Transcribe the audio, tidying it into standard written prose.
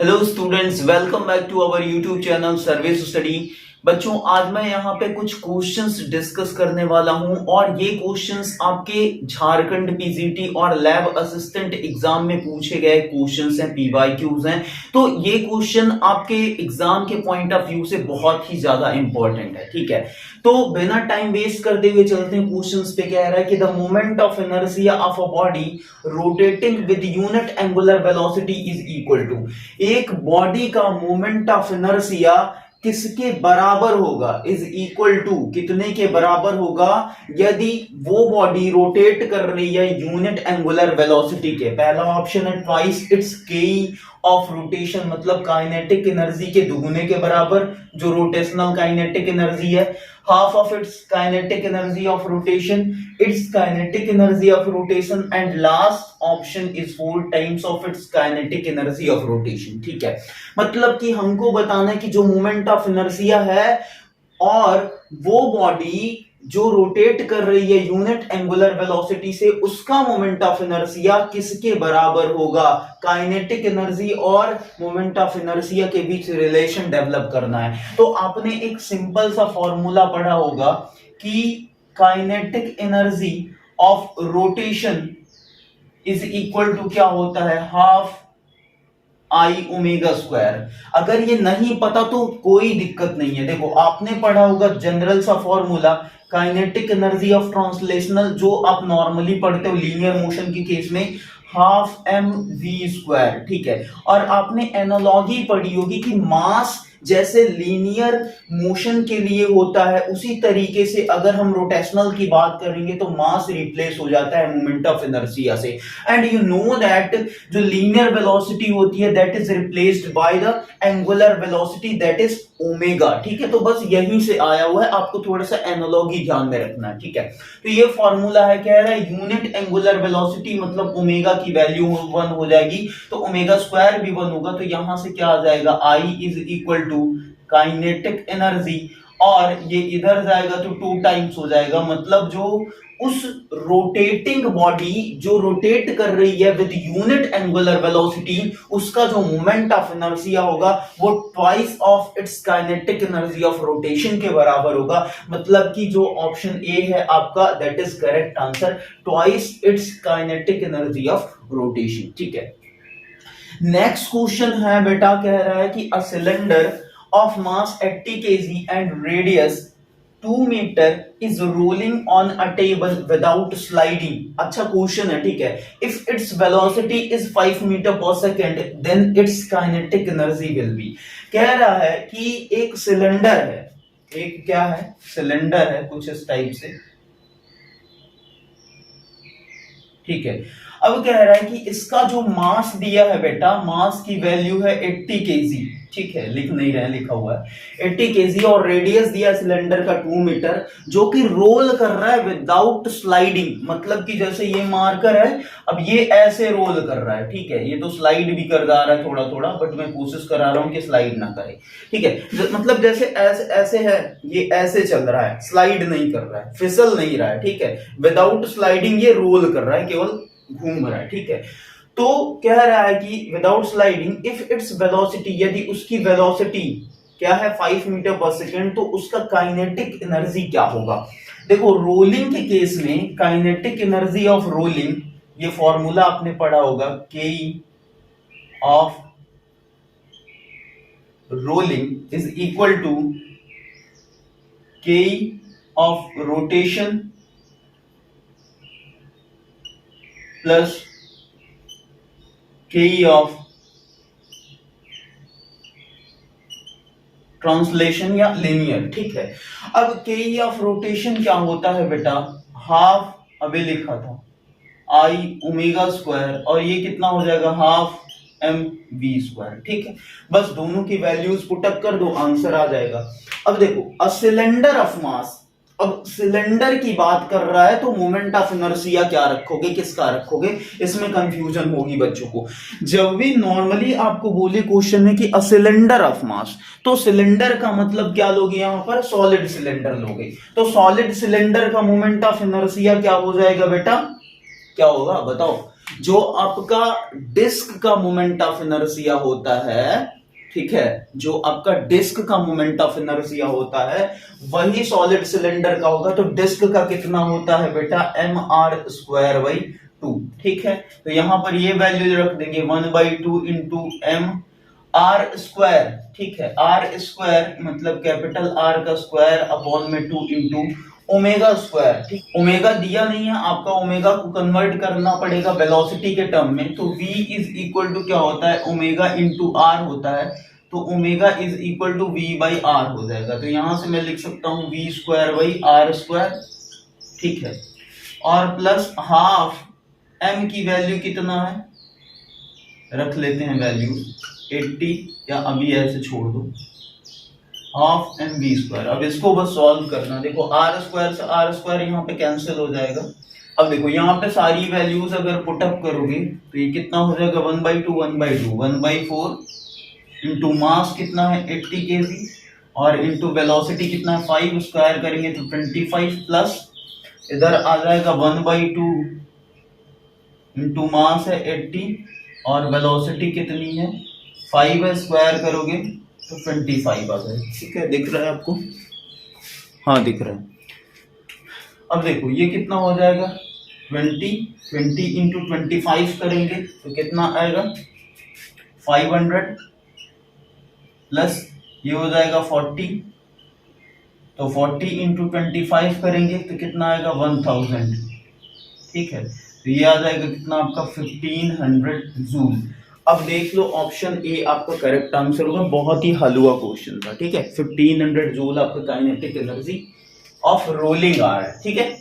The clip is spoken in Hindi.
Hello students, welcome back to our YouTube channel service study. बच्चों, आज मैं यहाँ पे कुछ क्वेश्चंस डिस्कस करने वाला हूँ और ये क्वेश्चंस आपके झारखंड पीजीटी और लैब असिस्टेंट एग्जाम में पूछे गए क्वेश्चंस हैं, पीवाईक्यूज हैं। तो ये क्वेश्चन आपके एग्जाम के पॉइंट ऑफ व्यू से बहुत ही ज्यादा इंपॉर्टेंट है। ठीक है, तो बिना टाइम वेस्ट करते हुए चलते हैं क्वेश्चंस पे। कह रहा है कि the moment of inertia of a body rotating with unit angular velocity is equal to, एक बॉडी का मोमेंट ऑफ इनर्शिया किसके बराबर होगा, इज इक्वल टू कितने के बराबर होगा यदि वो बॉडी रोटेट कर रही है यूनिट एंगुलर वेलोसिटी के। पहला ऑप्शन है ट्वाइस इट्स के ऑफ रोटेशन, मतलब काइनेटिक एनर्जी के दुगुने के बराबर, जो रोटेशनल काइनेटिक एनर्जी है। Half of its kinetic energy of rotation, it's kinetic energy of rotation, and last option is 4 times of its kinetic energy of rotation. ठीक है, मतलब कि हमको बताना है कि जो मोमेंट ऑफ इनर्शिया है और वो बॉडी जो रोटेट कर रही है यूनिट एंगुलर वेलोसिटी से, उसका मोमेंट ऑफ इनर्शिया किसके बराबर होगा। काइनेटिक एनर्जी और मोमेंट ऑफ इनर्शिया के बीच रिलेशन डेवलप करना है। तो आपने एक सिंपल सा फॉर्मूला पढ़ा होगा कि kinetic energy of rotation is equal to क्या होता है, हाफ आई ओमेगा स्क्वायर। अगर ये नहीं पता तो कोई दिक्कत नहीं है। देखो, आपने पढ़ा होगा जनरल सा formula kinetic energy of translational, जो आप नॉर्मली पढ़ते हो लीनियर मोशन के केस में, हाफ एम वी स्क्वायर। ठीक है, और आपने एनालॉजी पढ़ी होगी कि मास जैसे लीनियर मोशन के लिए होता है, उसी तरीके से अगर हम रोटेशनल की बात करेंगे तो मास रिप्लेस हो जाता है मोमेंट ऑफ इनर्शिया से। एंड यू नो दैट जो लीनियर वेलोसिटी होती है that is replaced by the angular velocity that is omega. ठीक है, तो बस यहीं से आया हुआ है, आपको थोड़ा सा एनालॉजी ध्यान में रखना है। ठीक है, तो ये फॉर्मूला है, कह रहा है यूनिट एंगुलर वेलोसिटी मतलब ओमेगा की वैल्यू 1 हो जाएगी, तो ओमेगा स्क्वायर भी 1 होगा, तो यहां से क्या आ जाएगा, I is equal to kinetic energy, और ये इधर जाएगा तो 2 टाइम्स हो जाएगा। मतलब जो उस रोटेटिंग बॉडी जो रोटेट कर रही है विद यूनिट एंगुलर वेलोसिटी, उसका जो मोमेंट ऑफ इनर्शिया होगा वो twice of its kinetic energy of rotation के बराबर होगा। मतलब कि जो ऑप्शन ए है आपका that is correct answer, twice its kinetic energy of rotation. ठीक है, नेक्स्ट क्वेश्चन है बेटा, कह रहा है कि a cylinder of mass 80 kg and radius 2 meter is rolling on a table without sliding। अच्छा क्वेश्चन है, ठीक है। If its velocity is 5 meter per second, then its kinetic energy will be। कह रहा है कि एक सिलेंडर है, एक क्या है, सिलेंडर है कुछ इस टाइप से। ठीक है, अब कह रहा है कि इसका जो मास दिया है बेटा, मास की वैल्यू है 80 केजी। ठीक है, लिख नहीं रहे, लिखा हुआ है 80 केजी, और रेडियस दिया सिलेंडर का 2 मीटर, जो कि रोल कर रहा है विदाउट स्लाइडिंग। मतलब कि जैसे ये मार्कर है, अब ये ऐसे रोल कर रहा है। ठीक है, ये तो स्लाइड भी कर रहा है थोड़ा थोड़ा, बट मैं कोशिश करा रहा हूं कि स्लाइड ना करे। ठीक है, मतलब जैसे ऐसे ऐसे है, ये ऐसे चल रहा है, स्लाइड नहीं कर रहा है, फिसल नहीं रहा है। ठीक है, विदाउट स्लाइडिंग ये रोल कर रहा है, केवल घूम रहा है। ठीक है, तो कह रहा है कि without sliding if its velocity, यदि उसकी वेलोसिटी क्या है 5 मीटर पर सेकेंड, तो उसका काइनेटिक एनर्जी क्या होगा। देखो, रोलिंग के केस में काइनेटिक एनर्जी ऑफ रोलिंग, ये फॉर्मूला आपने पढ़ा होगा, K of rolling is equal to K of rotation plus K of translation या लिनियर। ठीक है, अब के ऑफ रोटेशन क्या होता है बेटा, हाफ, अभी लिखा था आई ओमेगा स्क्वायर, और ये कितना हो जाएगा, हाफ एम वी स्क्वायर। ठीक है, बस दोनों की वैल्यूज पुटअप कर दो, आंसर आ जाएगा। अब देखो, अ सिलेंडर ऑफ मास, अब सिलेंडर की बात कर रहा है तो मोमेंट ऑफ इनर्शिया क्या रखोगे, किसका रखोगे, इसमें कंफ्यूजन होगी बच्चों को। जब भी नॉर्मली आपको बोले क्वेश्चन में कि अ सिलेंडर ऑफ मास, तो सिलेंडर का मतलब क्या लोगे, यहां पर सॉलिड सिलेंडर लोगे। तो सॉलिड सिलेंडर का मोमेंट ऑफ इनर्शिया क्या हो जाएगा बेटा, क्या होगा बताओ। जो आपका डिस्क का मोमेंट ऑफ इनर्शिया होता है, ठीक है, जो आपका डिस्क का मोमेंट ऑफ इनर्शिया होता है वही सॉलिड सिलेंडर का होगा। तो डिस्क का कितना होता है बेटा, mr² 2, ठीक है। तो यहां पर ये वैल्यू रख देंगे 1/2 इंटू mr², ठीक है। r² मतलब कैपिटल R का स्क्वायर अपॉन में 2 इंटू ओमेगा स्क्वायर, ठीक। ओमेगा दिया नहीं है आपका, ओमेगा को कन्वर्ट करना पड़ेगा वेलोसिटी के टर्म में। तो v इज इक्वल टू क्या होता है, ओमेगा इंटू आर होता है। तो omega is equal to v by r हो जाएगा। तो यहां से मैं लिख सकता हूं v² बाई r², ठीक है। और प्लस हाफ m की वैल्यू कितना है, रख लेते हैं वैल्यू 80, या अभी ऐसे छोड़ दो, हाफ mv²। अब इसको बस सॉल्व करना। देखो r² से r² यहाँ पे कैंसिल हो जाएगा। अब देखो यहाँ पे सारी वैल्यूज अगर पुटअप करोगे तो ये कितना हो जाएगा, 1/2 1/2 1/4 इंटू मास कितना है 80 kg, और इंटू वेलोसिटी कितना है 5 स्क्वायर करेंगे तो 25, प्लस इधर आ जाएगा 1/2 इंटू मास है 80 और वेलोसिटी कितनी है 5 है, स्क्वायर करोगे तो 25 आ जाएगा, ठीक है। दिख रहा है आपको, हाँ दिख रहा है। अब देखो ये कितना हो जाएगा 20 इंटू 25 करेंगे तो कितना आएगा 500, प्लस ये हो जाएगा 40, तो 40 इंटू 25 करेंगे तो कितना आएगा 1000, ठीक है। तो ये आ जाएगा कितना आपका 1500 जूल। अब देख लो ऑप्शन ए आपका करेक्ट आंसर होगा, बहुत ही हलवा क्वेश्चन था, ठीक है। 1500 जूल आपका kinetic energy of rolling r है, ठीक है।